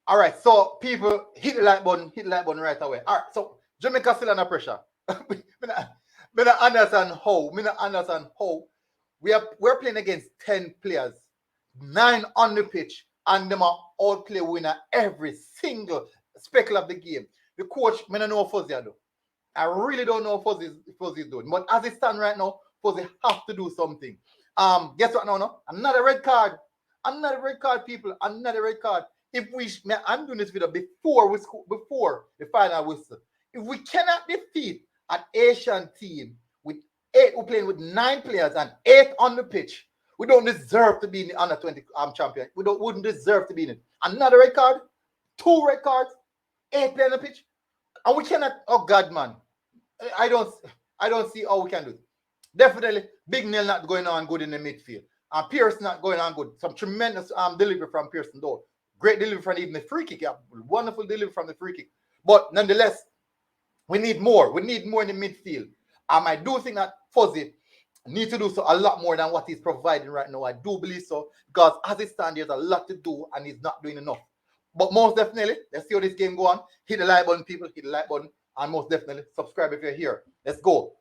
All right, so people hit the like button right away. All right, so Jamaica still under pressure. me not understand how. Me not understand how. We're playing against 10 players, 9 on the pitch, and them are all play winner every single speckle of the game. The coach, me don't know what Fuzzy do. I really don't know what Fuzzy is doing. But as it stands right now, Fuzzy have to do something. Guess what now? No? Another red card. Another red card, people. Another red card. If we, I'm doing this video before the final whistle. If we cannot defeat an Asian team with 8, we're playing with 9 players and 8 on the pitch, we don't deserve to be in the under 20 champion. Wouldn't deserve to be in it. Another red card, 2 red cards, 8 players on the pitch, and we cannot. Oh God, man, I don't see how we can do it. Definitely, Big Neil not going on good in the midfield. And Pearson not going on good. Some tremendous delivery from Pearson, though. Great delivery from even the free kick. Yeah, wonderful delivery from the free kick. But nonetheless, we need more. We need more in the midfield. I do think that Fuzzy needs to do so a lot more than what he's providing right now. I do believe so. Because as it stands, there's a lot to do and he's not doing enough. But most definitely, let's see how this game go on. Hit the like button, people. Hit the like button. And most definitely, subscribe if you're here. Let's go.